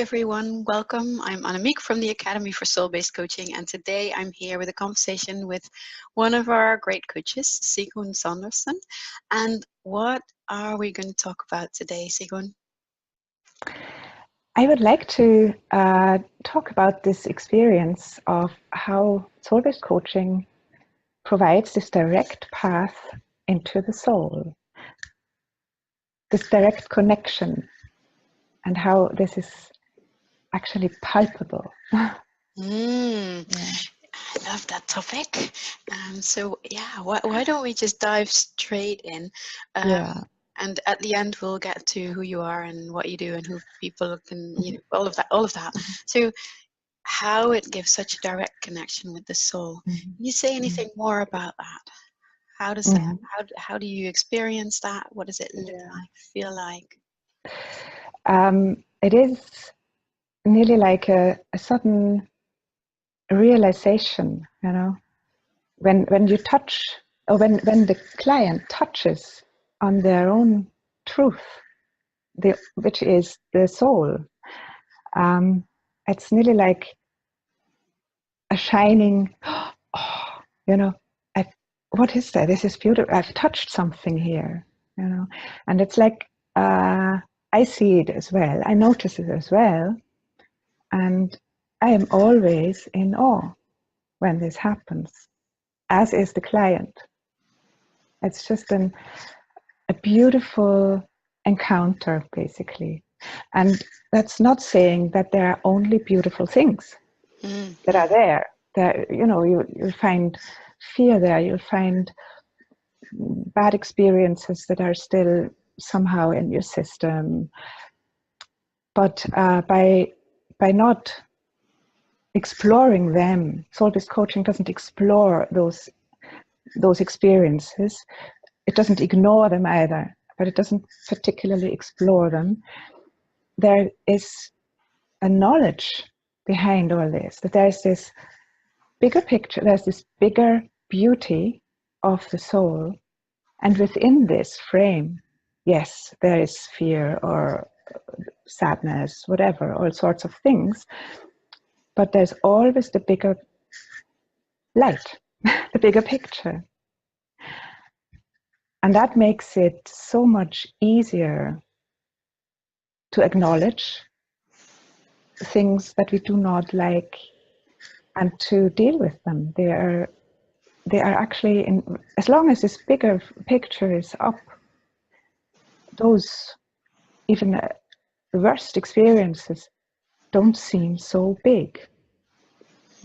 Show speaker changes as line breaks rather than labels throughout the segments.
everyone, welcome. I'm Annemiek from the Academy for Soul-Based Coaching, and today I'm here with a conversation with one of our great coaches, Sigrun Saunderson. And what are we going to talk about today, Sigrun?
I would like to talk about this experience of how soul-based coaching provides this direct path into the soul, this direct connection, and how this is actually palpable.
Yeah. I love that topic. Why don't we just dive straight in? And at the end, we'll get to who you are and what you do and who people can, all of that. So how it gives such a direct connection with the soul. Can you say anything more about that? How does that, how do you experience that? What does it look like, feel like?
It is nearly like a sudden realization, when you touch, or when the client touches on their own truth, which is the soul. It's nearly like a shining, what is that? This is beautiful. I've touched something here, and it's like I see it as well. I notice it as well, and I am always in awe when this happens, as is the client. It's just a beautiful encounter, basically. And that's not saying that there are only beautiful things that are there. You'll find fear there, you'll find bad experiences that are still somehow in your system. But by not exploring them, soul-based coaching doesn't explore those experiences. It doesn't ignore them either, but it doesn't particularly explore them. There is a knowledge behind all this, that there's this bigger picture, there's this bigger beauty of the soul, and within this frame, yes, there is fear or sadness, whatever, all sorts of things, but there's always the bigger light, the bigger picture. And that makes it so much easier to acknowledge things that we do not like and to deal with them. They are actually, as long as this bigger picture is up, those even worst experiences don't seem so big.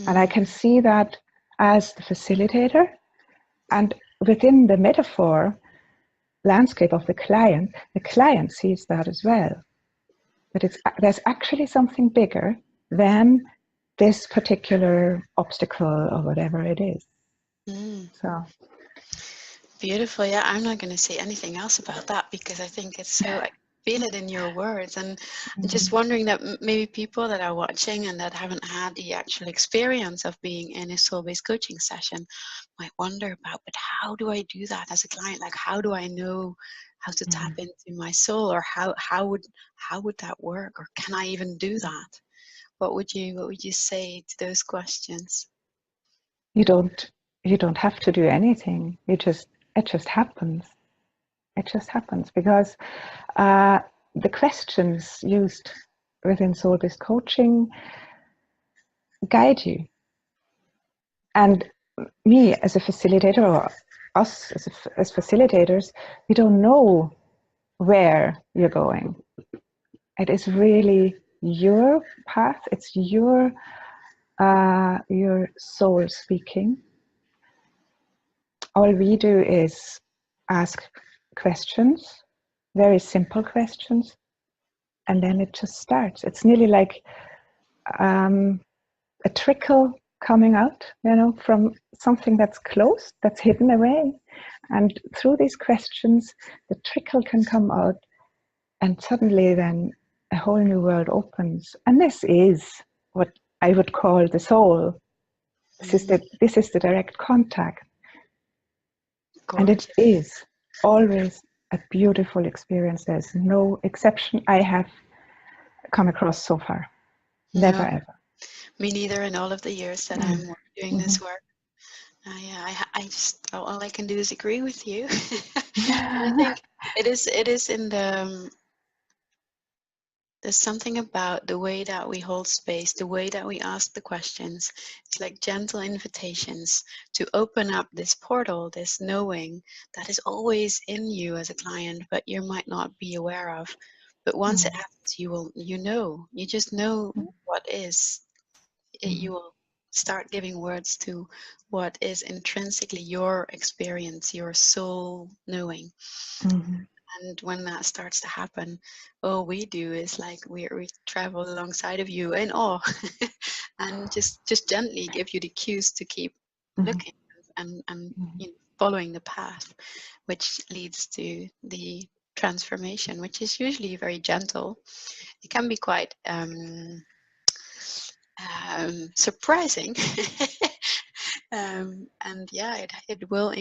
And I can see that as the facilitator, and within the metaphor landscape of the client sees that as well. That there's actually something bigger than this particular obstacle or whatever it is. So
beautiful. Yeah, I'm not going to say anything else about that because I think it's so, I feel it in your words. And I'm just wondering that maybe people that are watching and that haven't had the actual experience of being in a soul-based coaching session might wonder about, but how do I do that as a client? Like, how do I know how to tap into my soul, or how would that work, or can I even do that? What would you say to those questions?
You don't have to do anything. It just happens. It just happens because the questions used within soul-based coaching guide you. And me as a facilitator, or us as facilitators, we don't know where you're going. It is really your path. It's your soul speaking. All we do is ask questions, very simple questions, and then it just starts. It's nearly like a trickle coming out, from something that's closed, that's hidden away. And through these questions, the trickle can come out, and suddenly then a whole new world opens. And this is what I would call the soul. This is the direct contact. And it is always a beautiful experience. There's no exception. I have come across so far. Never
No,
ever.
me neither. In all of the years that
Mm.
I'm doing this work, yeah, I just all I can do is agree with you. And I think it is in the there's something about the way that we hold space, the way that we ask the questions. It's like gentle invitations to open up this portal, this knowing that is always in you as a client, but you might not be aware of. But once it happens, you just know what is. You will start giving words to what is intrinsically your experience, your soul knowing. And when that starts to happen, all we do is like we travel alongside of you in awe and just gently give you the cues to keep looking and following the path, which leads to the transformation, which is usually very gentle. It can be quite surprising. And yeah, it will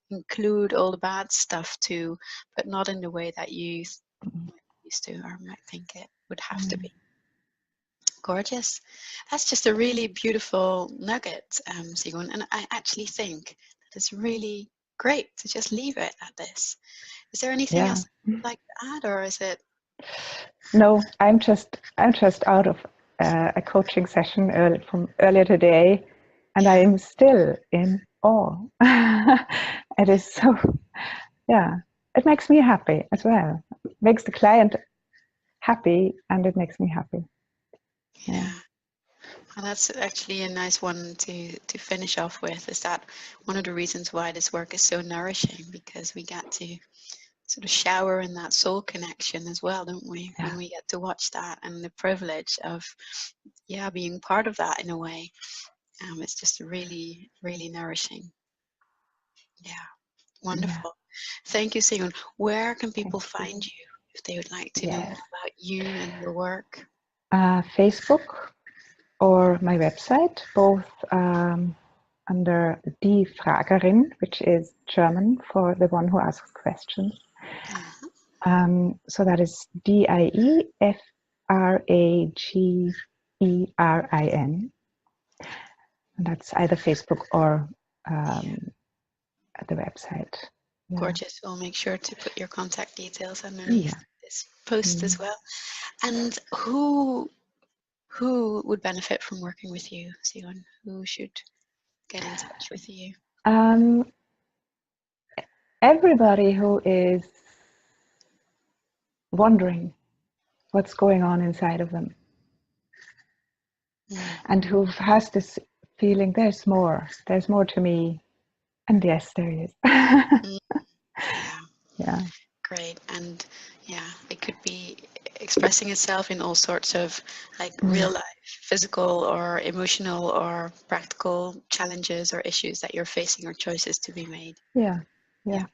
include all the bad stuff too, but not in the way that you used to or might think it would have to be. Gorgeous. That's just a really beautiful nugget, Sigrun, and I actually think that it's really great to just leave it at this. Is there anything else you'd like to add, or is it?
No, I'm just out of a coaching session from earlier today, and I am still in awe. It is so, yeah. It makes me happy as well. It makes the client happy, and it makes me happy.
Yeah. Well, that's actually a nice one to finish off with. Is that one of the reasons why this work is so nourishing, because we get to sort of shower in that soul connection as well, don't we?
Yeah.
When we get to watch that, and the privilege of being part of that in a way. It's just really, really nourishing. Yeah, wonderful. Thank you, Sigrun. Where can people find you if they would like to know more about you and your work?
Facebook or my website, both under Die Fragerin, which is German for the one who asks questions. So that is DIEFRAGERIN. And that's either Facebook or at the website. Yeah.
Gorgeous. We'll make sure to put your contact details underneath this post as well. And who would benefit from working with you, Sigrun? Who should get in touch with you?
Everybody who is wondering what's going on inside of them, and who has this feeling there's more to me, and yes, there is. Yeah.
Great. And it could be expressing itself in all sorts of like real life, physical or emotional or practical challenges or issues that you're facing or choices to be made.
Yeah.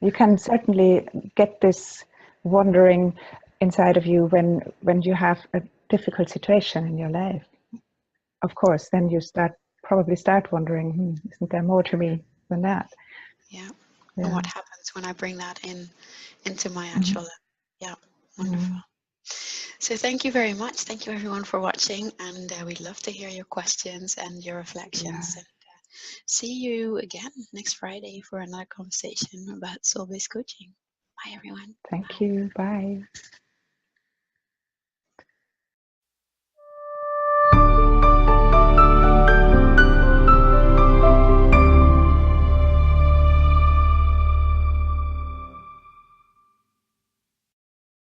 You can certainly get this wondering inside of you when you have a difficult situation in your life. Of course, then you probably start wondering, isn't there more to me than that?
Yeah. And what happens when I bring that into my actual life? Yeah, wonderful. So thank you very much. Thank you everyone for watching, and we'd love to hear your questions and your reflections. And see you again next Friday for another conversation about soul-based coaching. Bye everyone.
Thank you. Bye.